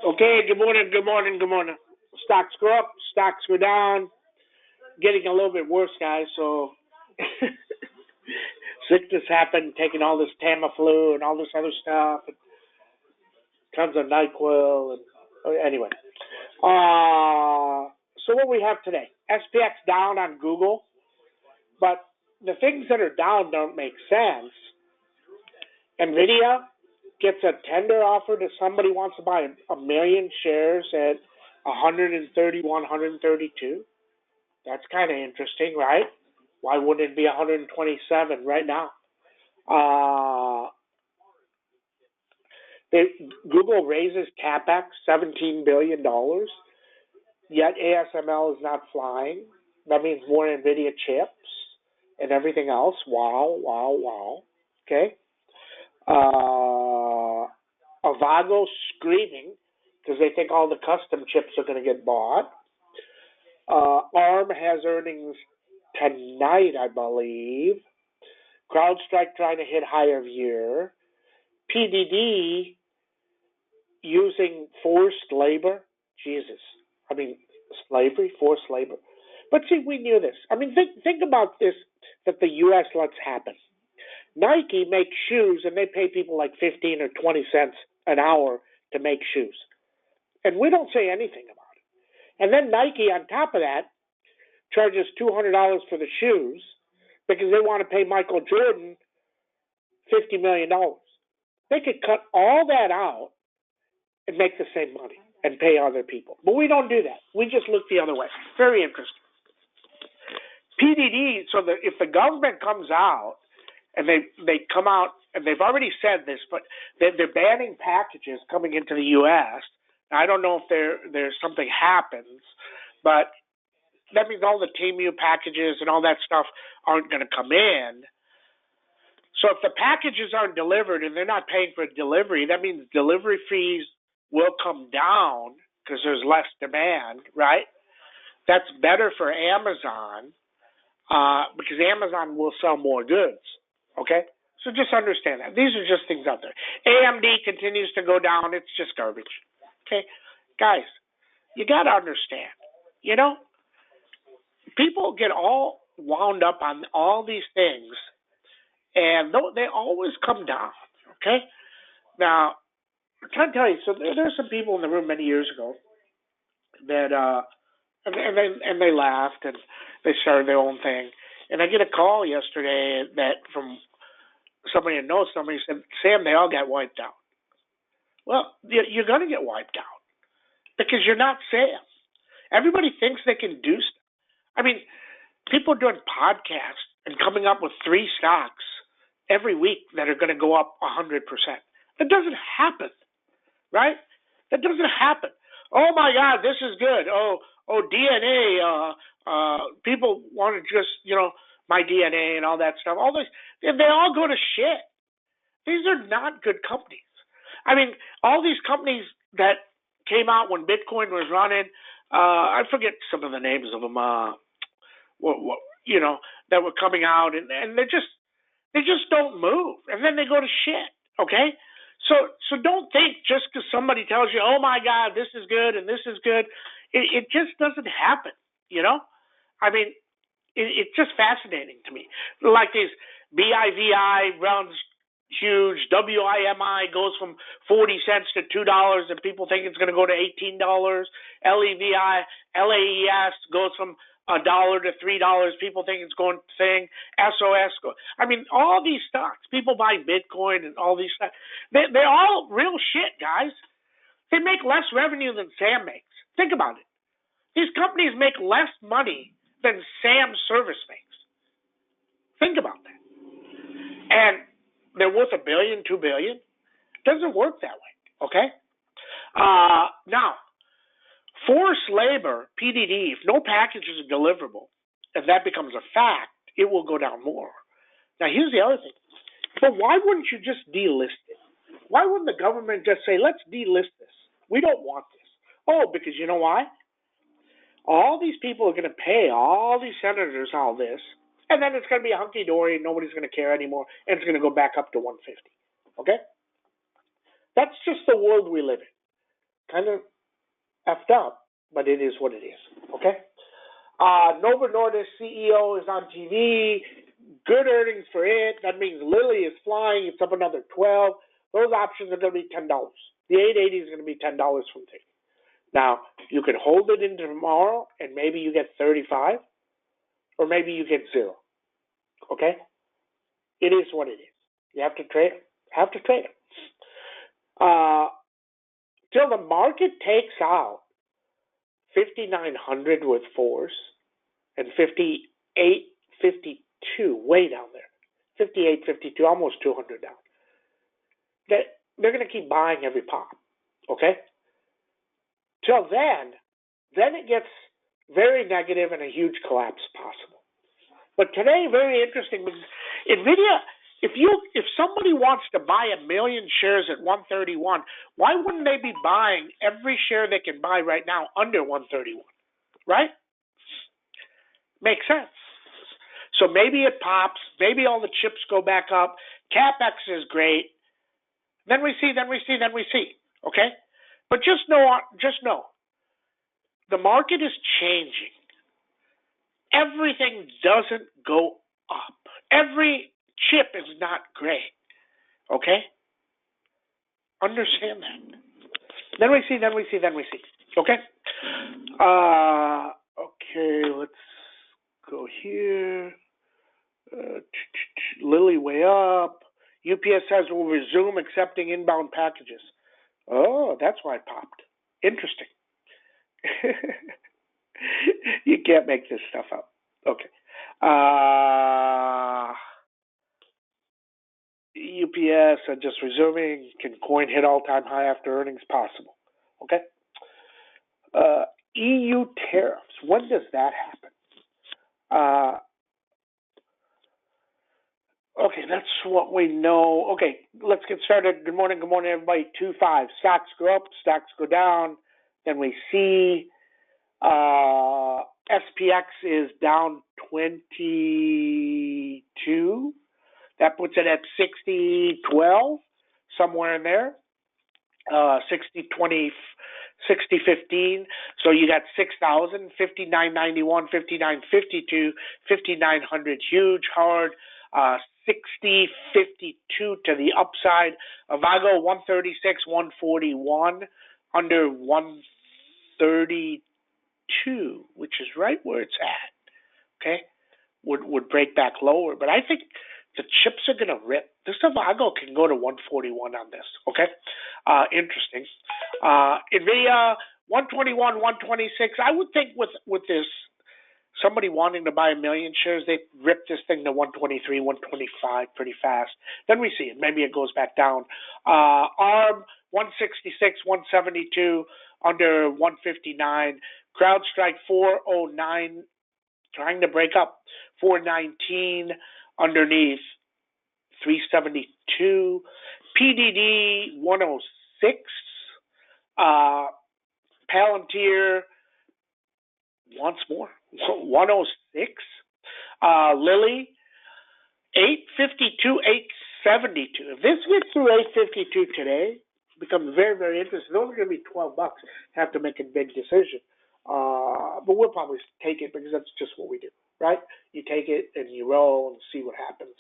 Okay, good morning, good morning, good morning. Stocks go up, stocks go down. Getting a little bit worse, guys. So sickness happened, taking all this Tamiflu and all this other stuff, and tons of NyQuil, and anyway. So what we have today? SPX down on Google, but the things that are down don't make sense. Nvidia gets a tender offer to somebody who wants to buy a million shares at 131, 132. That's kind of interesting, right? Why wouldn't it be 127 right now? Google raises capex $17 billion, yet ASML is not flying. That means more NVIDIA chips and everything else. Wow, wow, wow. Okay. Avago screaming because they think all the custom chips are going to get bought. ARM has earnings tonight, I believe. CrowdStrike trying to hit higher year. PDD using forced labor. Jesus. I mean, slavery, forced labor. But see, we knew this. I mean, think about this that the U.S. lets happen. Nike makes shoes, and they pay people like 15 or 20 cents an hour to make shoes. And we don't say anything about it. And then Nike, on top of that, charges $200 for the shoes because they want to pay Michael Jordan $50 million. They could cut all that out and make the same money and pay other people. But we don't do that. We just look the other way. Very interesting. PDD, so that if the government comes out and they come out, and they've already said this, but they're banning packages coming into the U.S. I don't know if there's something happens, but that means all the TMU packages and all that stuff aren't going to come in. So if the packages aren't delivered and they're not paying for delivery, that means delivery fees will come down because there's less demand, right? That's better for Amazon because Amazon will sell more goods, okay? So just understand that. These are just things out there. AMD continues to go down. It's just garbage, okay? Guys, you got to understand, people get all wound up on all these things, and they always come down, okay? Now, I'm trying to tell you, so there's some people in the room many years ago that, and they laughed, and they started their own thing. And I get a call yesterday that from somebody who knows somebody said, Sam, they all got wiped out. Well, you're going to get wiped out because you're not Sam. Everybody thinks they can do stuff. I mean, people are doing podcasts and coming up with 3 stocks every week that are going to go up 100%. That doesn't happen, right? That doesn't happen. Oh my God, this is good. Oh, DNA. People want to just, my DNA and all that stuff. All this, they all go to shit. These are not good companies. I mean, all these companies that came out when Bitcoin was running, I forget some of the names of them. That were coming out, and they just don't move, and then they go to shit. Okay, so don't think just because somebody tells you, oh my God, this is good and this is good, it just doesn't happen. I mean, it's just fascinating to me. Like these BIVI runs huge, WIMI goes from 40 cents to $2, and people think it's going to go to $18. LAES goes from $1 to $3. People think it's going to thing. SOS. I mean, all these stocks. People buy Bitcoin and all these stocks. They're all real shit, guys. They make less revenue than Sam makes. Think about it. These companies make less money than Sam's service makes. Think about that. And they're worth $1 billion, $2 billion. Doesn't work that way. Okay. Now, forced labor, PDD, if no packages are deliverable, and that becomes a fact, it will go down more. Now, here's the other thing. But why wouldn't you just delist it? Why wouldn't the government just say, let's delist this? We don't want this. Oh, because you know why? All these people are going to pay all these senators all this, and then it's going to be a hunky-dory, and nobody's going to care anymore, and it's going to go back up to 150. Okay? That's just the world we live in. kind of effed up, but it is what it is. Okay. Novo Nordisk CEO is on TV. Good earnings for it. That means Lilly is flying. It's up another 12. Those options are going to be $10. The 880 is going to be $10 from today. Now, you can hold it into tomorrow, and maybe you get 35, or maybe you get 0. Okay? It is what it is. You have to trade it. Till the market takes out 5,900 with force and 58.52 way down there. 58.52, almost 200 down. They're going to keep buying every pop. Okay? Till then it gets very negative and a huge collapse possible. But today, very interesting because NVIDIA, if somebody wants to buy 1 million shares at 131, why wouldn't they be buying every share they can buy right now under 131? Right? Makes sense. So maybe it pops, maybe all the chips go back up, CapEx is great. Then we see. Okay? But just know, the market is changing. Everything doesn't go up. Every chip is not great. Okay? Understand that. Then we see. Okay? Okay, let's go here. Lilly way up. UPS says we'll resume accepting inbound packages. Oh, that's why it popped. Interesting. You can't make this stuff up. Okay. UPS are just resuming. Can coin hit all-time high after earnings? Possible. Okay. EU tariffs. When does that happen? Okay, that's what we know. Okay, let's get started. Good morning, everybody. 2-5. Stocks go up, stocks go down. Then we see SPX is down 22. That puts it at 60.12, somewhere in there. 60.20, 60.15. So you got 6,000, 59.91, 59.52, 5,900 huge, hard. 60.52 to the upside. Avago 136, 141, under 132, which is right where it's at. Okay, would break back lower, but I think the chips are gonna rip. This Avago can go to 141 on this. Okay, interesting. NVIDIA 121, 126. I would think with this. Somebody wanting to buy 1 million shares, they rip this thing to 123, 125 pretty fast. Then we see it. Maybe it goes back down. ARM 166, 172, under 159. CrowdStrike 409, trying to break up. 419, underneath 372. PDD 106. Palantir once more. 106. Lilly 852, 872. If this gets through 852 today, it becomes very, very interesting. Those are going to be $12. Have to make a big decision. But we'll probably take it because that's just what we do, right? You take it and you roll and see what happens.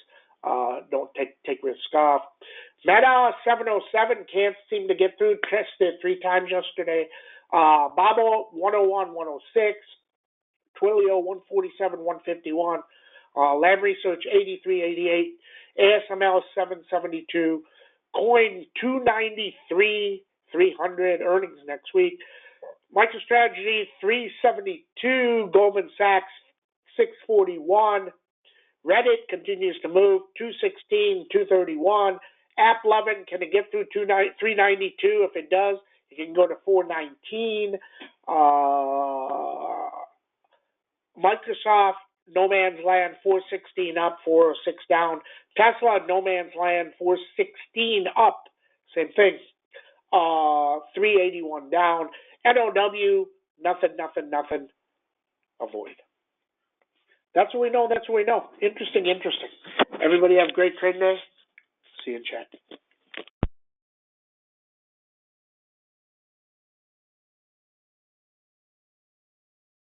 Don't take risks off. Meta 707 can't seem to get through. Tested 3 times yesterday. Babo 101, 106. Twilio 147, 151, Lam Research 83, 88, ASML 772, Coin 293, 300, earnings next week. MicroStrategy 372, Goldman Sachs 641, Reddit continues to move 216, 231, AppLovin, can it get through 392? If it does, it can go to 419. Microsoft, no man's land, 416 up, 406 down. Tesla, no man's land, 416 up, same thing. 381 down. NOW, nothing. Avoid. That's what we know. Interesting. Everybody have a great trading day. See you in chat.